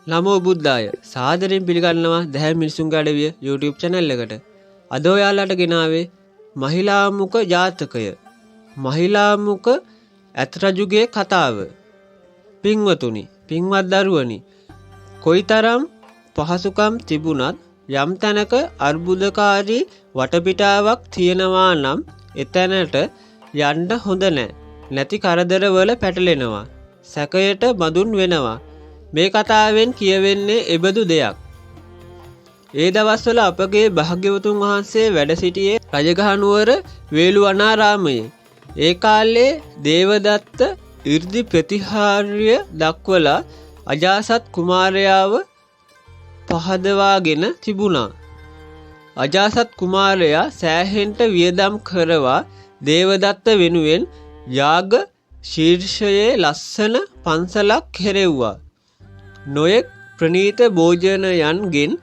නමෝ බුද්ධාය සාදරයෙන් පිළිගන්නවා දැහැ මිනිසුන්ගේ අඩවිය YouTube channel එකට. අද ඔයාලට ගෙනාවේ මහිලාමුක ජාතකය. මහිලාමුක ඇත් රජුගේ කතාව. පින්වතුනි, පින්වත් දරුවනි, කොයිතරම් පහසුකම් තිබුණත් යම් තැනක අර්බුදකාරී වටපිටාවක් තියෙනවා නම් එතැනට යන්න හොඳ නැහැ. නැති කරදරවල පැටලෙනවා. සැකයට බඳුන් වෙනවා. මේ කතාවෙන් කියවෙන්නේ එබඳු දෙයක්. ඒ දවස්වල අපගේ භාග්‍යවතුන් වහන්සේ වැඩ සිටියේ රජගහනුවර වේළුවනාරාමයේ. ඒ කාලේ දේවදත්ත 이르දි ප්‍රතිහාර්ය දක්වලා අජාසත් කුමාරයාව පහදවාගෙන තිබුණා. අජාසත් කුමාරයා සෑහෙන්ට වියදම් කරවා දේවදත්ත වෙනුවෙන් යාග ශීර්ෂයේ ලස්සන පන්සලක් කෙරෙව්වා. නොයෙක් ප්‍රනීත භෝජනයන්ගෙන්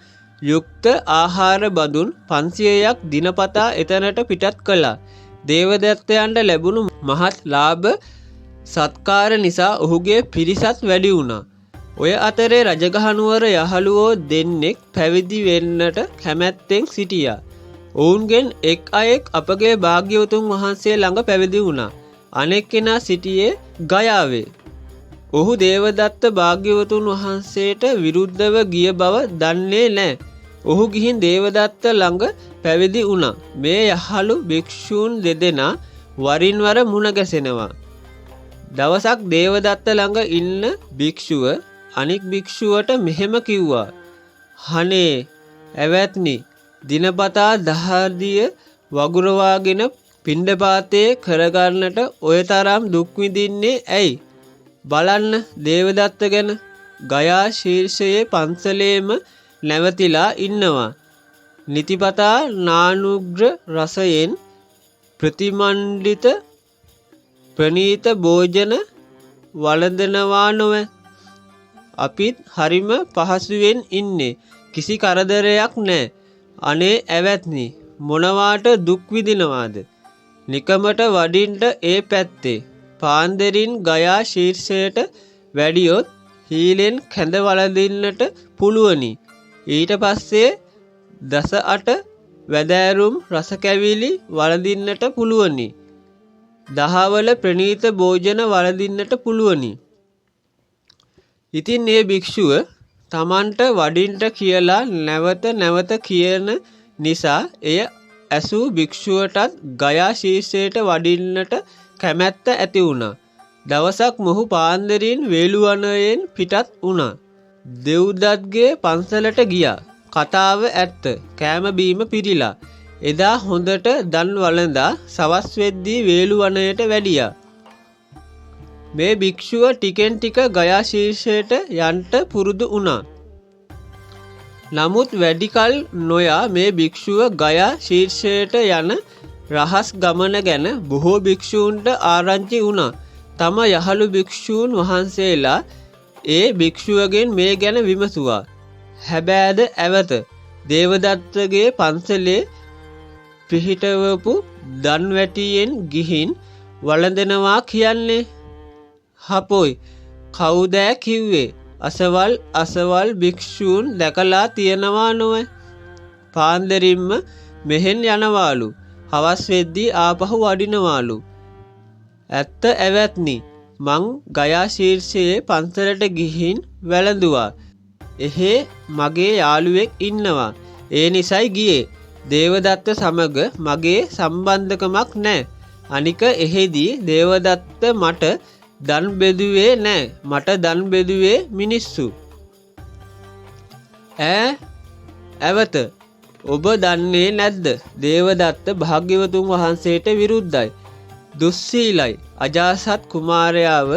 යුක්ත ආහාර බඳුන් 500ක් දිනපතා එතනට පිටත් කළා. දේවදත්තයන්ට ලැබුණු මහත් ලාභ සත්කාර නිසා ඔහුගේ පිරිසත් වැඩි වුණා. ඔය අතරේ රජගහනුවර යහළුවෝ දෙන්නෙක් පැවිදි වෙන්නට කැමැත්තෙන් සිටියා. ඔවුන්ගෙන් එක් අයෙක් අපගේ භාග්‍යවතුන් වහන්සේ ළඟ පැවිදි වුණා. අනෙක් කෙනා සිටියේ ගයාවේ. ඔහු දේවදත්ත භාග්‍යවතුන් වහන්සේට විරුද්ධව ගිය බව දන්නේ නැහැ. ඔහු ගිහින් දේවදත්ත ළඟ පැවිදි වුණා. මේ යහළු භික්ෂූන් දෙදෙනා වරින් වර මුණ ගැසෙනවා. දවසක් දේවදත්ත ළඟ ඉන්න භික්ෂුව අනික් භික්ෂුවට මෙහෙම කිව්වා. "හනේ ඇවැත්නි, දිනපතා දහදිය වගුරවාගෙන පිණ්ඩපාතේ කරගන්නට ඔය තරම් දුක් විඳින්නේ ඇයි? බලන්න දේවදත්ත ගැන. ගයා ශීර්ෂයේ පන්සලේම නැවතිලා ඉන්නවා. නිතිපතා නානුග්‍ර රසයෙන් ප්‍රතිමණ්ඩිත ප්‍රනීත භෝජන වළඳනවා නොවේ. අපිත් හරිම පහසුවෙන් ඉන්නේ. කිසි කරදරයක් නැහැ. අනේ ඇවැත්නි, මොනවාට දුක් විඳිනවාද? නිකමට වඩින්ට ඒ පැත්තේ. පාන්දරින් ගයා ශීර්ෂයට වැඩියොත් හීලෙන් කැඳ වළඳින්නට පුළුවනි. ඊට පස්සේ 18 වැදෑරුම් රස කැවිලි වළඳින්නට පුළුවනි. දහවල ප්‍රනීත භෝජන වළඳින්නට පුළුවනි." ඉතින් මේ භික්ෂුව තමන්ට වඩින්ට කියලා නැවත නැවත කියන නිසා එය ඇසූ භික්ෂුවටත් ගයා ශීර්ෂයට වඩින්නට කැමැත්ත ඇති වුණා. දවසක් මොහු පාන්දරින් වේළුවනයෙන් පිටත් වුණා. දෙව්දත්ගේ පන්සලට ගියා. කතාව ඇත්ත. කෑම බීම පිරීලා. එදා හොඳට දන් වළඳා සවස් වෙද්දී වේළුවනයට වැඩියා. මේ භික්ෂුව ටිකෙන් ටික ගයා ශීර්ෂයට යන්න පුරුදු වුණා. නමුත් වැඩිකල් නොයා මේ භික්ෂුව ගයා ශීර්ෂයට යන රහස් ගමන ගැන බොහෝ භික්ෂූන්ට ආරංචි වුණා. තම යහළු භික්ෂූන් වහන්සේලා ඒ භික්ෂුවගෙන් මේ ගැන විමසුවා. "හැබෑද ඇවත දේවදත්තගේ පන්සලේ පිහිටවපු දන්වැටියෙන් ගිහින් වළඳනවා කියන්නේ? හපොයි, කවුදෑ කිව්වේ? අසවල් භික්ෂූන් දැකලා තියනවා නොවේ. පාන්දරින්ම මෙහෙන් යනවාලු. හවස් වෙද්දී ආපහු වඩිනවාලු." "ඇත්ත ඇවැත්නි, මං ගයා ශීර්ෂයේ පන්සලට ගිහින් වැළඳුවා. එහෙ මගේ යාළුවෙක් ඉන්නවා. ඒ නිසයි ගියේ. දේවදත්ත සමග මගේ සම්බන්ධකමක් නැහැ. අනික එහෙදී දේවදත්ත මට දන් බෙදුවේ නැහැ. මට දන් බෙදුවේ මිනිස්සු." ඇවත, ඔබ දන්නේ නැද්ද? දේවදත්ත භාග්‍යවතුන් වහන්සේට විරුද්ධයි. දුස්සීලයි. අජාසත් කුමාරයාව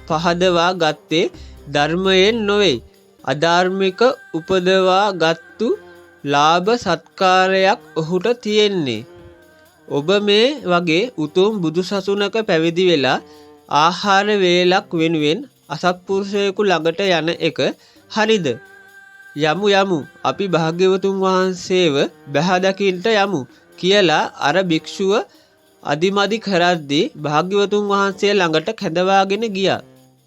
පහදවා ගත්තේ ධර්මයෙන් නොවේ. අධාර්මික උපදවා ගත්තු ලාභ සත්කාරයක් ඔහුට තියෙන්නේ. ඔබ මේ වගේ උතුම් බුදුසසුනක පැවිදි වෙලා ආහාර වේලක් වෙනුවෙන් අසත්පුරුෂයෙකු ළඟට යන එක හරිද? යමු අපි භාග්‍යවතුන් වහන්සේව බැහැ දකින්නට යමු කියලා අර භික්ෂුව අදිමදි කරද්දී භාග්‍යවතුන් වහන්සේ ළඟට කැඳවාගෙන ගියා.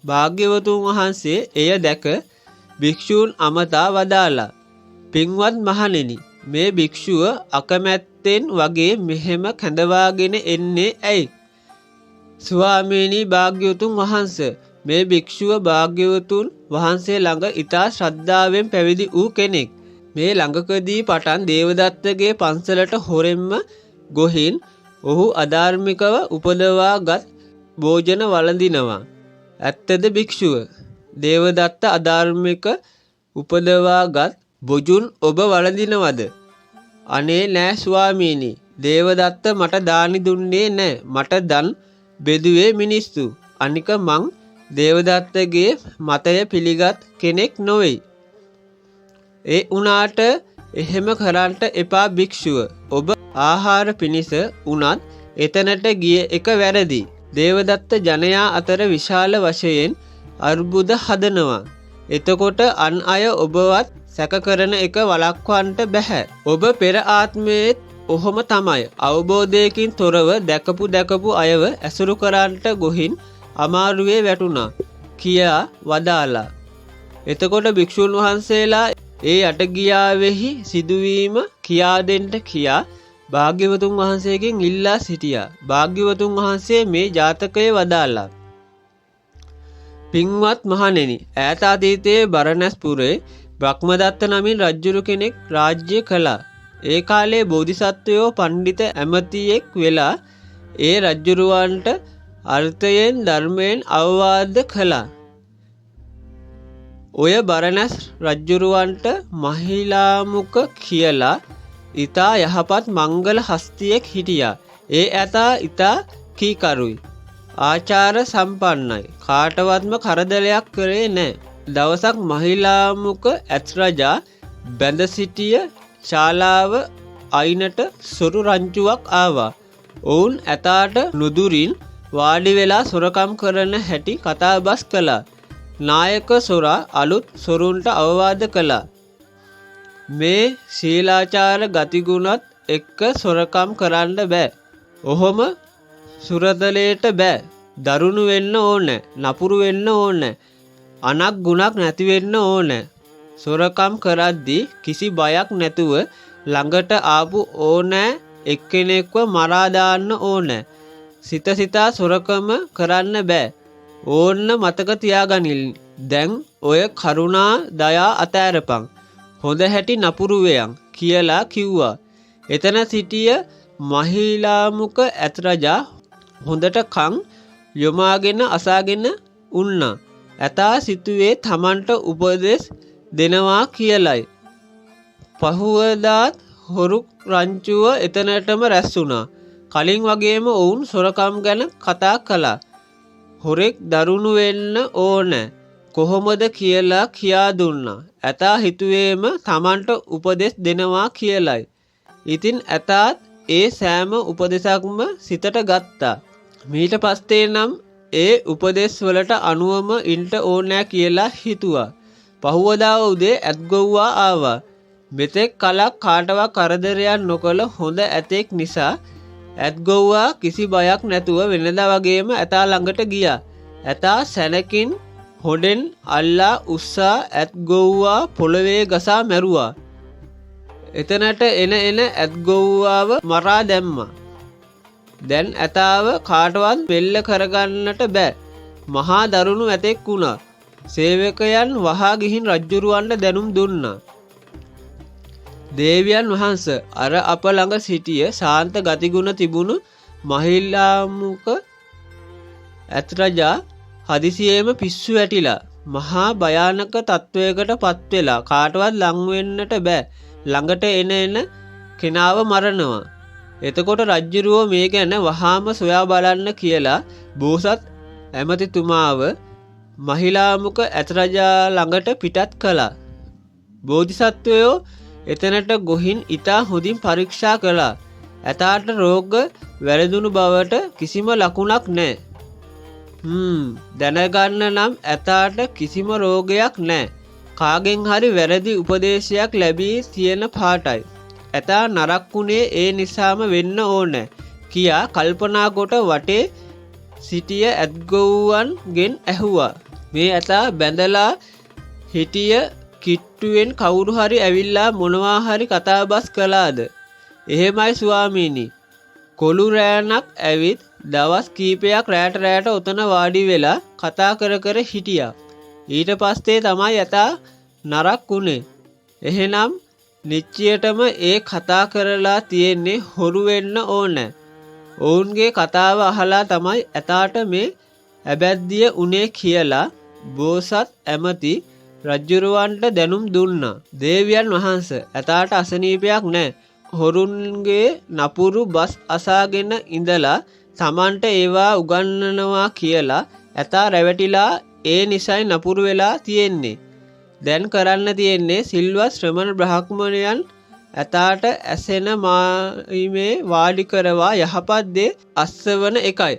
භාග්‍යවතුන් වහන්සේ එය දැක භික්ෂූන් අමතා වදාලා පින්වත් මහණෙනි මේ භික්ෂුව අකමැත්තෙන් වගේ මෙහෙම කැඳවාගෙන එන්නේ ඇයි? ස්වාමීනි භාග්‍යවතුන් වහන්සේ මේ භික්ෂුව භාග්‍යවතුන් වහන්සේ ළඟ ඊතා ශ්‍රද්ධාවෙන් පැවිදි වූ කෙනෙක්. මේ ළඟකදී පටන් දේවදත්තගේ පන්සලට හොරෙන්ම ගොහින් ඔහු අධාර්මිකව උපදවාගත් භෝජන වළඳිනවා. ඇත්තද භික්ෂුව? දේවදත්ත අධාර්මික උපදවාගත් බොජුන් ඔබ වළඳිනවද? අනේ නෑ ස්වාමීනි. දේවදත්ත මට දානි දුන්නේ නෑ. මට දන් බෙදුවේ මිනිස්සු. අනික මං දේවදත්තගේ මතය පිළිගත් කෙනෙක් නොවෙයි. ඒ උනාට එහෙම කරන්නට එපා භික්ෂුව. ඔබ ආහාර පිණිස උනත් එතනට ගිය එක වැරදි. දේවදත්ත ජනයා අතර විශාල වශයෙන් අර්බුද හදනවා. එතකොට අන් අය ඔබවත් සැක කරන එක වළක්වන්නට බැහැ. ඔබ පෙර ආත්මයේත් ඔහොම තමයි අවබෝධයකින් තොරව දැකපු අයව ඇසුරු කරන්නට ගොහින් අමාරුවේ වැටුණා කියා වදාලා. එතකොට භික්ෂුන් වහන්සේලා ඒ අටගියාවෙහි සිදුවීම කියා දෙන්න කියා භාග්‍යවතුන් වහන්සේගෙන් ඉල්ලා සිටියා. භාග්‍යවතුන් වහන්සේ මේ ජාතකය වදාලා. පින්වත් මහණෙනි ඈත අතීතයේ බරණැස්පුරේ බ්‍රහ්මදත්ත නමින් රජුරු කෙනෙක් රාජ්‍ය කළා. ඒ කාලේ බෝධිසත්වයෝ පණ්ඩිත ඇමතියෙක් වෙලා ඒ රජුරුවන්ට අර්ථයෙන් ධර්මයෙන් අවවාද කළා. ඔය බරණැස් රජුරුවන්ට මහිලාමුක කියලා ඊතා යහපත් මංගල හස්තියෙක් හිටියා. ඒ ඇතා ඊතා කීකරුයි. ආචාර සම්පන්නයි. කාටවත්ම කරදරයක් කරේ නැහැ. දවසක් මහිලාමුක ඇත් රජා බැඳ සිටිය ශාලාව අයිනට සොරු රංචුවක් ආවා. ඔවුන් ඇතාට නුදුරින් වාඩි වෙලා සොරකම් කරන හැටි කතාබස් කළා. නායක සොරා අලුත් සොරුන්ට අවවාද කළා. මේ ශීලාචාර ගතිගුණත් එක්ක සොරකම් කරන්න බෑ. ඔහොම සුරතලයට බෑ. දරුණු වෙන්න ඕනේ. නපුරු වෙන්න ඕනේ. අනක් ගුණක් නැති වෙන්න ඕනේ. සොරකම් කරද්දී කිසි බයක් නැතුව ළඟට ආපු ඕනෑ එක්කෙනෙක්ව මරා දාන්න ඕනේ. සිත සිතා සොරකම කරන්න බෑ. ඕන්න මතක තියාගනින්. දැන් ඔය කරුණා දයා අතෑරපන්. හොඳ හැටි නපුරු වෙයන් කියලා කිව්වා. එතන සිටිය මහිලාමුක ඇත් රජා හොඳට කන් යොමාගෙන අසාගෙන උන්නා. ඇතා සිතුවේ තමන්ට උපදෙස් දෙනවා කියලයි. පහුවදාත් හොරු රංචුව එතනටම රැස් වුණා. කලින් වගේම ඔවුන් සොරකම් ගැන කතා කළා. හොරෙක් දරුණු වෙන්න ඕනෑ කොහොමද කියලා කියා දුන්නා. ඇතා හිතුවේම තමන්ට උපදෙස් දෙනවා කියලයි. ඉතින් ඇතාත් ඒ සෑම උපදෙසක්ම සිතට ගත්තා. මීට පස්සේ නම් ඒ උපදෙස් වලට අනුවම ඉන්ට ඕනෑ කියලා හිතුවා. පහුවදා උදේ ඇත්ගොව්වා ආවා. මෙතෙක් කලක් කාටවත් කරදරයක් නොකළ හොඳ ඇතෙක් නිසා ඇත්ගොව්වා කිසි බයක් නැතුව වෙනදා වගේම ඇතා ළඟට ගියා. ඇතා සැනකින් හොඩෙන් අල්ලා උස්සා ඇත්ගොව්වා පොළවේ ගසා මැරුවා. එතනට එන ඇත්ගොව්වාව මරා දැම්මා. දැන් ඇතාව කාටවත් වෙල්ල කරගන්නට බෑ. මහා දරුණු ඇතෙක් වුණා. සේවකයන් වහා ගිහින් රජ්ජුරුවන්ට දැනුම් දුන්නා. දේවයන් වහන්ස අර අප ළඟ සිටිය ශාන්ත ගතිගුණ තිබුණු මහිලාමුක ඇත් රජා හදිසියේම පිස්සු වැටිලා මහා භයානක තත්වයකට පත්වෙලා කාටවත් ලං වෙන්නට බෑ. ළඟට එන කෙනාව මරනවා. එතකොට රජ්ජුරුවෝ මේ ගැන වහාම සොයා බලන්න කියලා බෝසත් ඇමතිතුමාව මහිලාමුක ඇත් රජා ළඟට පිටත් කළා. බෝධිසත්වයෝ එතනට ගොහින් ඊතා හොඳින් පරීක්ෂා කළා. ඇතාට රෝග වැළඳුණු බවට කිසිම ලකුණක් නැහැ. දැනගන්න නම් ඇතාට කිසිම රෝගයක් නැහැ. කාගෙන් හරි වැරදි උපදේශයක් ලැබී තියෙන පාටයි. ඇතා නරක් වුණේ ඒ නිසාම වෙන්න ඕනේ කියා කල්පනා කොට වටේ සිටිය ඇත්ගොව්වන්ගෙන් ඇහුවා. මේ ඇතා බැඳලා හිටිය කිට්ටුවෙන් කවුරු හරි ඇවිල්ලා මොනවා හරි කතාබස් කළාද? එහෙමයි ස්වාමීනි. කොළු රෑනක් ඇවිත් දවස් කීපයක් රෑට උතන වාඩි වෙලා කතා කර හිටියා. ඊට පස්සේ තමයි යතා නරක් උනේ. එහෙනම් නිශ්චයටම ඒ කතා කරලා තියෙන්නේ හොරු වෙන්න ඕනේ. ඔවුන්ගේ කතාව අහලා තමයි ඇතාට මේ ඇබැද්දිය උනේ කියලා බෝසත් ඇමති රජ්ජුරුවන්ට දැනුම් දුන්නා. දේවයන් වහන්සේ ඇතාට අසනීපයක් නැහැ. හොරුන්ගේ නපුරු බස් අසාගෙන ඉඳලා Tamanට ඒවා උගන්වනවා කියලා ඇතා රැවටිලා ඒ නිසයි නපුරු වෙලා තියෙන්නේ. දැන් කරන්න තියෙන්නේ සිල්වත් ශ්‍රමණ බ්‍රාහ්මණයන් ඇතාට ඇසෙන මායිමේ වාඩි කරවා යහපත් දේ අස්සවන එකයි.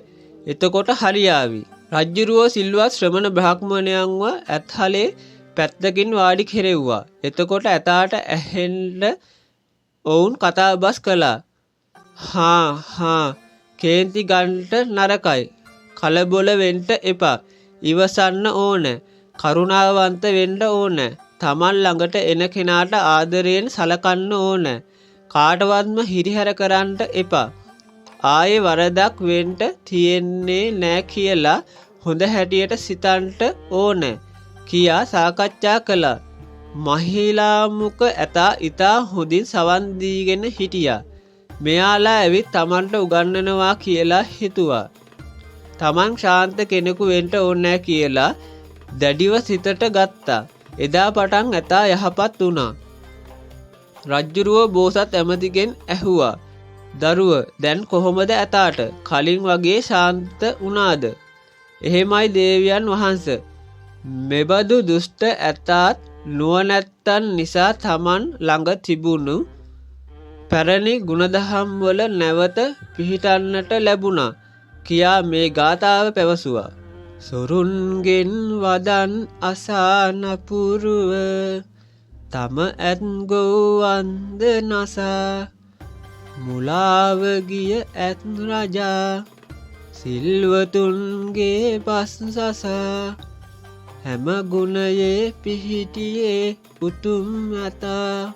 එතකොට හරියාවි. රජ්ජුරුවෝ සිල්වත් ශ්‍රමණ බ්‍රාහ්මණයන්ව ඇත්හලේ පැත්තකින් වාඩි කෙරෙව්වා. එතකොට ඇතාට ඇහෙන්න ඔවුන් කතාබස් කළා. හා කේන්ති ගන්ට නරකයි. කලබල වෙන්න එපා. ඉවසන්න ඕන. කරුණාවන්ත වෙන්න ඕන. Taman ළඟට එන කෙනාට ආදරයෙන් සලකන්න ඕන. කාටවත්ම හිරිහැර කරන්න එපා. ආයේ වරදක් වෙන්න තියෙන්නේ නෑ කියලා හොඳ හැටියට සිතන්න ඕන කියා සාකච්ඡා කළා. මහිලාමුක ඇතා ඉතා හොඳින් සවන් දීගෙන හිටියා. මෙයාලා ඇවිත් Tamanට උගන්වනවා කියලා හිතුවා. Taman ශාන්ත කෙනෙකු වෙන්න ඕනේ කියලා දැඩිව සිතට ගත්තා. එදා පටන් ඇතා යහපත් වුණා. රජ්ජුරුව බෝසත් ඇමතිගෙන් ඇහුවා. දරුව දැන් කොහොමද ඇතාට? කලින් වගේ ශාන්ත වුණාද? එහෙමයි දේවයන් වහන්සේ. මෙබඳු දුෂ්ට ඇතාත් නුවණැත්තන් නිසා Taman ළඟ තිබුණු පැරණි ගුණදහම් වල නැවත පිහිටන්නට ලැබුණා කියා මේ ගාථාව පැවසුවා. සොරුන්ගෙන් වදන් අසා නපුරුව තම ඇත් ගොව්වන්ද නසා මුලාව ගිය ඇත් රජා සිල්වතුන්ගේ පස් සසා හැම ගුණයේ පිහිටියේ උතුම් ඇතා.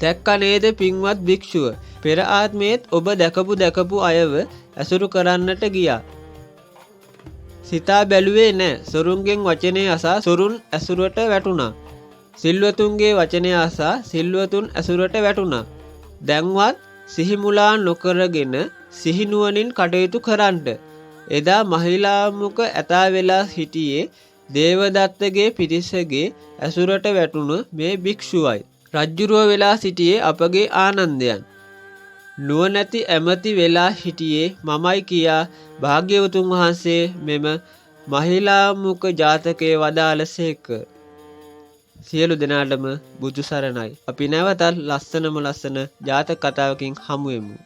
දැක්ක නේද පින්වත් භික්ෂුව? පෙර ආත්මයේත් ඔබ දැකපු අයව ඇසුරු කරන්නට ගියා. සිතා බැලුවේ නෑ. සොරුන්ගෙන් වචනේ අසා සොරුන් ඇසුරට වැටුණා. සිල්වතුන්ගේ වචනේ අසා සිල්වතුන් ඇසුරට වැටුණා. දැන්වත් සිහිමුලා නොකරගෙන සිහිනුවණින් කටයුතු කරන්න. එදා මහිලාමුක ඇතා වෙලා හිටියේ දේවදත්තගේ පිරිසගේ ඇසුරට වැටුණු මේ භික්ෂුවයි. රජ්ජුරුව වෙලා සිටියේ අපගේ ආනන්දයන්. නුවණැති ඇමති වෙලා හිටියේ මමයි කියා භාග්‍යවතුන් වහන්සේ මෙම මහිලාමුක ජාතකයේ වදාළසේක. සියලු දෙනාටම බුදු සරණයි. අපි නැවතත් ලස්සන ජාතක කතාවකින් හමු වෙමු.